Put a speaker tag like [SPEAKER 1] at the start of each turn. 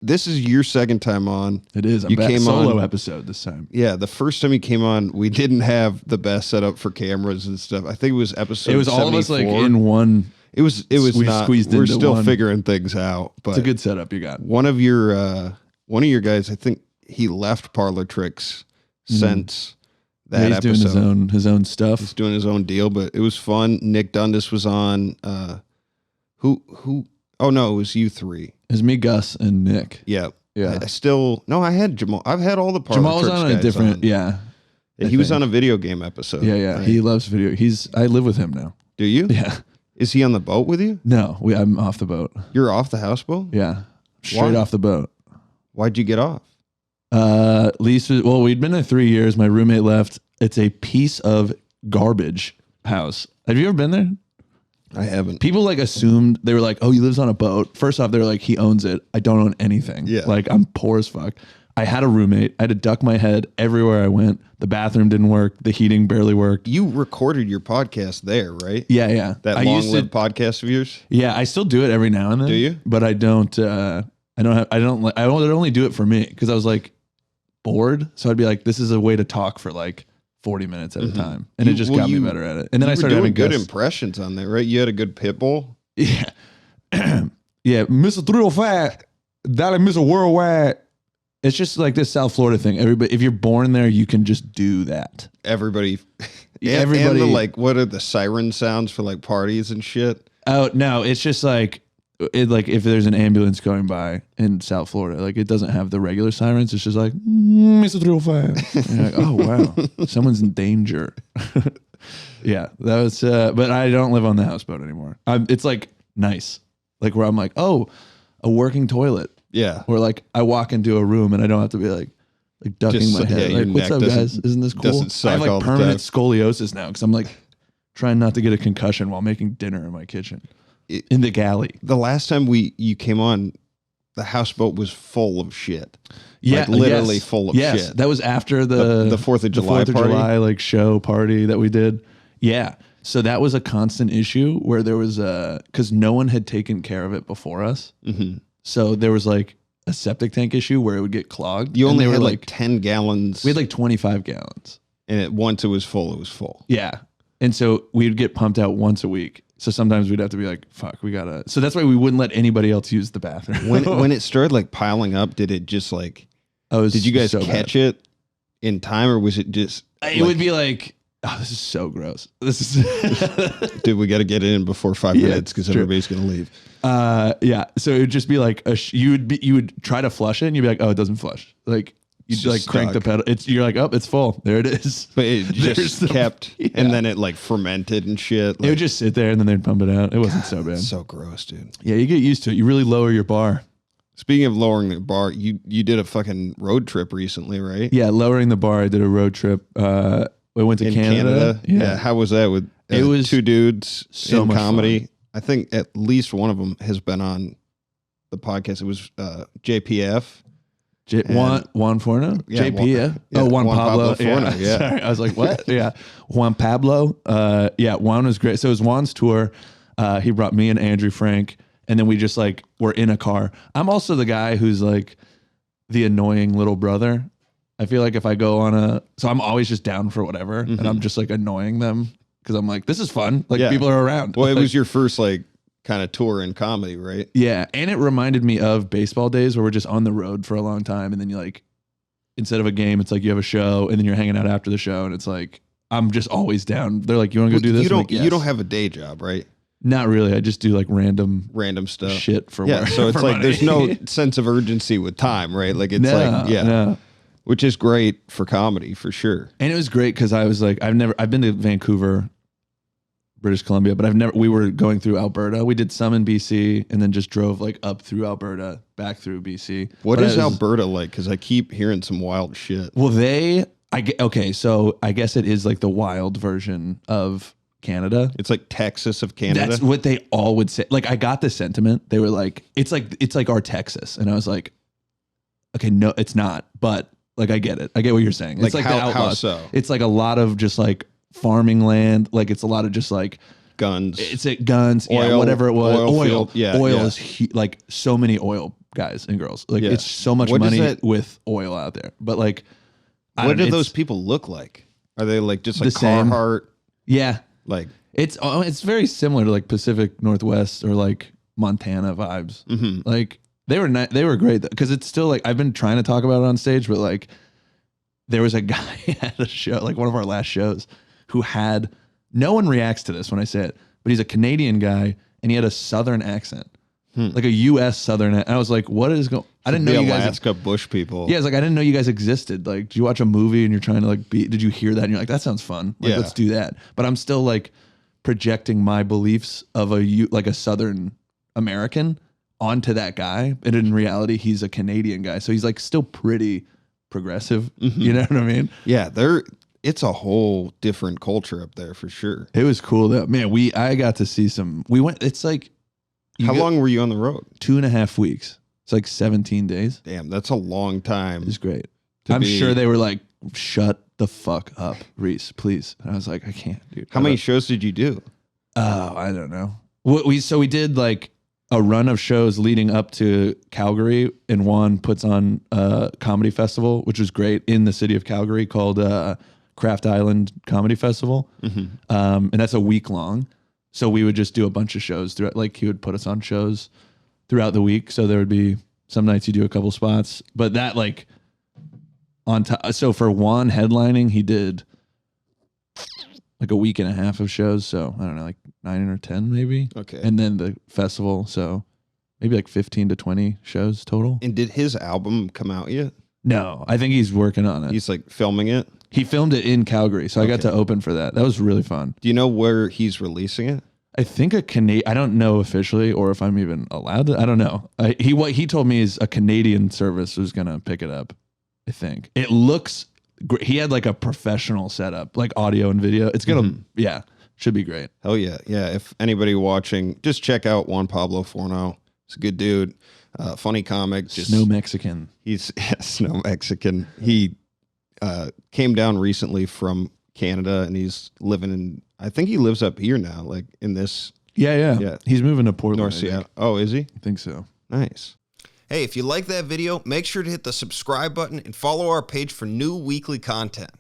[SPEAKER 1] this is your second time on.
[SPEAKER 2] It is. I'm back solo episode this time.
[SPEAKER 1] Yeah, the first time you came on, we didn't have the best setup for cameras and stuff. I think it was episode.
[SPEAKER 2] It was 74. All of us like in one.
[SPEAKER 1] It was not. We're still figuring things out, but
[SPEAKER 2] it's a good setup you got.
[SPEAKER 1] One of your guys, I think he left Parlor Tricks since that episode.
[SPEAKER 2] He's doing his own stuff.
[SPEAKER 1] He's doing his own deal, but it was fun. Nick Dundas was on. Who? Oh no, it was you three.
[SPEAKER 2] It was me, Gus, and Nick.
[SPEAKER 1] Yeah.
[SPEAKER 2] I
[SPEAKER 1] had Jamal. I've had all the Parlor
[SPEAKER 2] Jamal was
[SPEAKER 1] Tricks
[SPEAKER 2] on a different.
[SPEAKER 1] Yeah, he was on a video game episode.
[SPEAKER 2] Yeah. Right? He loves video. I live with him now.
[SPEAKER 1] Do you?
[SPEAKER 2] Yeah.
[SPEAKER 1] Is he on the boat with you?
[SPEAKER 2] No, I'm off the boat.
[SPEAKER 1] You're off the houseboat?
[SPEAKER 2] Yeah, straight off the boat.
[SPEAKER 1] Why'd you get off?
[SPEAKER 2] We'd been there 3 years. My roommate left. It's a piece of garbage house. Have you ever been there?
[SPEAKER 1] I haven't.
[SPEAKER 2] People like assumed, they were like, oh, he lives on a boat. First off, they were like, he owns it. I don't own anything.
[SPEAKER 1] Yeah.
[SPEAKER 2] Like, I'm poor as fuck. I had a roommate. I had to duck my head everywhere I went. The bathroom didn't work. The heating barely worked.
[SPEAKER 1] You recorded your podcast there, right?
[SPEAKER 2] Yeah.
[SPEAKER 1] That long-lived podcast of yours?
[SPEAKER 2] Yeah, I still do it every now and then.
[SPEAKER 1] Do you?
[SPEAKER 2] But I don't only do it for me because I was like bored. So I'd be like, this is a way to talk for like 40 minutes at a time. And it just got me better at it. And then I started having
[SPEAKER 1] good impressions on there, right? You had a good pit bull?
[SPEAKER 2] Yeah. Yeah, Mr. 305, Dolly Mr. Worldwide. It's just like this South Florida thing. Everybody, if you're born there, you can just do that.
[SPEAKER 1] Everybody. And the, like, what are the siren sounds for like parties and shit?
[SPEAKER 2] Oh, no, it's just like if there's an ambulance going by in South Florida, like it doesn't have the regular sirens. It's just like, Mr. 305. And you're like, oh, wow, someone's in danger. Yeah, that was, but I don't live on the houseboat anymore. It's like nice. Like where I'm like, oh, a working toilet.
[SPEAKER 1] Yeah.
[SPEAKER 2] Or like I walk into a room and I don't have to be like ducking my head. Like, what's up, guys? Isn't this cool? I have like permanent scoliosis now because I'm like trying not to get a concussion while making dinner in my kitchen. In the galley.
[SPEAKER 1] The last time you came on, the houseboat was full of shit.
[SPEAKER 2] Yeah,
[SPEAKER 1] like literally full of shit.
[SPEAKER 2] That was after the
[SPEAKER 1] 4th of July
[SPEAKER 2] party. July like show party that we did. Yeah. So that was a constant issue where there was because no one had taken care of it before us. Mm-hmm. So there was like a septic tank issue where it would get clogged.
[SPEAKER 1] You only had like 10 gallons.
[SPEAKER 2] We had like 25 gallons.
[SPEAKER 1] And once it was full, it was full.
[SPEAKER 2] Yeah. And so we'd get pumped out once a week. So sometimes we'd have to be like, fuck, we gotta. So that's why we wouldn't let anybody else use the bathroom.
[SPEAKER 1] When it started like piling up, did it just like, did you guys catch it in time or was it just?
[SPEAKER 2] It would be like, oh, this is so gross. This is.
[SPEAKER 1] Dude, we got to get it in before 5 minutes because everybody's going to leave.
[SPEAKER 2] Yeah. So it would just be like, you would try to flush it and you'd be like, oh, it doesn't flush. Like, you'd like crank the pedal. You're like, oh, it's full. There it is.
[SPEAKER 1] But it just kept, and then it like fermented and shit.
[SPEAKER 2] It would just sit there and then they'd pump it out. It wasn't so bad.
[SPEAKER 1] So gross, dude.
[SPEAKER 2] Yeah, you get used to it. You really lower your bar.
[SPEAKER 1] Speaking of lowering the bar, you did a fucking road trip recently, right?
[SPEAKER 2] Yeah, lowering the bar. I did a road trip. We went to Canada.
[SPEAKER 1] Yeah. How was that? With
[SPEAKER 2] it was
[SPEAKER 1] two dudes
[SPEAKER 2] so
[SPEAKER 1] in
[SPEAKER 2] much
[SPEAKER 1] comedy.
[SPEAKER 2] Fun.
[SPEAKER 1] I think at least one of them has been on the podcast. It was JPF.
[SPEAKER 2] Juan Forno?
[SPEAKER 1] Yeah,
[SPEAKER 2] JP,
[SPEAKER 1] Juan
[SPEAKER 2] Pablo
[SPEAKER 1] Forno, yeah.
[SPEAKER 2] Sorry, I was like, what? Yeah. Juan Pablo. Juan was great. So it was Juan's tour. He brought me and Andrew Frank, and then we just like were in a car. I'm also the guy who's like the annoying little brother. I feel like if I go on so I'm always just down for whatever, and I'm just like annoying them because I'm like, this is fun. Like people are around.
[SPEAKER 1] Well,
[SPEAKER 2] like,
[SPEAKER 1] it was your first like kind of tour in comedy, right?
[SPEAKER 2] Yeah. And it reminded me of baseball days where we're just on the road for a long time. And then you like, instead of a game, it's like you have a show and then you're hanging out after the show. And it's like, I'm just always down. They're like, you want to go do this?
[SPEAKER 1] You don't have a day job, right?
[SPEAKER 2] Not really. I just do like random
[SPEAKER 1] stuff,
[SPEAKER 2] shit for
[SPEAKER 1] work. So it's like,
[SPEAKER 2] money.
[SPEAKER 1] There's no sense of urgency with time, right? Like it's
[SPEAKER 2] no.
[SPEAKER 1] Which is great for comedy for sure.
[SPEAKER 2] And it was great because I was like, I've been to Vancouver, British Columbia, but we were going through Alberta. We did some in BC and then just drove like up through Alberta, back through BC.
[SPEAKER 1] What is Alberta like? Because I keep hearing some wild shit.
[SPEAKER 2] Well, so I guess it is like the wild version of Canada.
[SPEAKER 1] It's like Texas of Canada.
[SPEAKER 2] That's what they all would say. Like I got the sentiment. They were like, it's like our Texas. And I was like, okay, no, it's not. But like, I get it. I get what you're saying. It's like the outlaws.
[SPEAKER 1] How so?
[SPEAKER 2] It's like a lot of just like farming land. Like it's a lot of just like
[SPEAKER 1] guns.
[SPEAKER 2] It's guns.
[SPEAKER 1] Oil,
[SPEAKER 2] yeah, whatever it was.
[SPEAKER 1] Oil.
[SPEAKER 2] Oil is like so many oil guys and girls. Like
[SPEAKER 1] Yeah.
[SPEAKER 2] it's so much
[SPEAKER 1] What does
[SPEAKER 2] money
[SPEAKER 1] that-
[SPEAKER 2] with oil out there. But like,
[SPEAKER 1] What do those people look like? Are they like just like
[SPEAKER 2] the same.
[SPEAKER 1] Carhartt?
[SPEAKER 2] Yeah,
[SPEAKER 1] Like,
[SPEAKER 2] it's very similar to like Pacific Northwest or like Montana vibes.
[SPEAKER 1] mhm.
[SPEAKER 2] Like they were great because it's still like I've been trying to talk about it on stage, but like there was a guy at a show, like one of our last shows, who had no one reacts to this when I say it, but he's a Canadian guy and he had a Southern accent, like a U.S. Southern. And I was like, what is going? I didn't know
[SPEAKER 1] the
[SPEAKER 2] you guys.
[SPEAKER 1] Alaska bush people.
[SPEAKER 2] Yeah, it's like I didn't know you guys existed. Like, do you watch a movie and you're trying to like be? Did you hear that? And you're like, that sounds fun. Like,
[SPEAKER 1] Yeah.
[SPEAKER 2] let's do that. But I'm still like projecting my beliefs of like a Southern American onto that guy, and in reality, he's a Canadian guy. So he's like still pretty progressive. You know what I mean?
[SPEAKER 1] Yeah, it's a whole different culture up there for sure.
[SPEAKER 2] It was cool though, man. I got to see some. We went. It's like
[SPEAKER 1] How long were you on the road?
[SPEAKER 2] 2.5 weeks. It's like 17 days.
[SPEAKER 1] Damn, that's a long time.
[SPEAKER 2] It was great.
[SPEAKER 1] to
[SPEAKER 2] I'm
[SPEAKER 1] be-
[SPEAKER 2] sure they were like, shut the fuck up, Reece, please. And I was like, I can't, dude.
[SPEAKER 1] How many shows did you do?
[SPEAKER 2] Oh, I don't know. We did like a run of shows leading up to Calgary, and Juan puts on a comedy festival, which was great in the city of Calgary called Craft Island Comedy Festival. And that's a week long. So we would just do a bunch of shows throughout. Like he would put us on shows throughout the week. So there would be some nights you do a couple spots, but that like on top. So for Juan headlining, he did like a week and a half of shows. So I don't know, like 9 or 10 maybe.
[SPEAKER 1] Okay.
[SPEAKER 2] And then the festival. So maybe like 15 to 20 shows total.
[SPEAKER 1] And did his album come out yet?
[SPEAKER 2] No, I think he's working on it.
[SPEAKER 1] He's like filming it.
[SPEAKER 2] He filmed it in Calgary. So I got
[SPEAKER 1] Okay.
[SPEAKER 2] to open for that. That was really fun.
[SPEAKER 1] Do you know where he's releasing it?
[SPEAKER 2] I think I don't know officially or if I'm even allowed to. I don't know. What he told me is a Canadian service was going to pick it up. I think it looks great. He had like a professional setup, like audio and video. It's going to, should be great.
[SPEAKER 1] Hell yeah. Yeah. If anybody watching, just check out Juan Pablo Forno. He's a good dude. Funny comic. Just
[SPEAKER 2] Snow Mexican.
[SPEAKER 1] He's Snow Mexican. He came down recently from Canada and he's living in, I think he lives up here now, like in this
[SPEAKER 2] Yeah. He's moving to Portland.
[SPEAKER 1] North
[SPEAKER 2] I think.
[SPEAKER 1] Seattle. Oh, is he?
[SPEAKER 2] I think so.
[SPEAKER 1] Nice. Hey, if you like that video, make sure to hit the subscribe button and follow our page for new weekly content.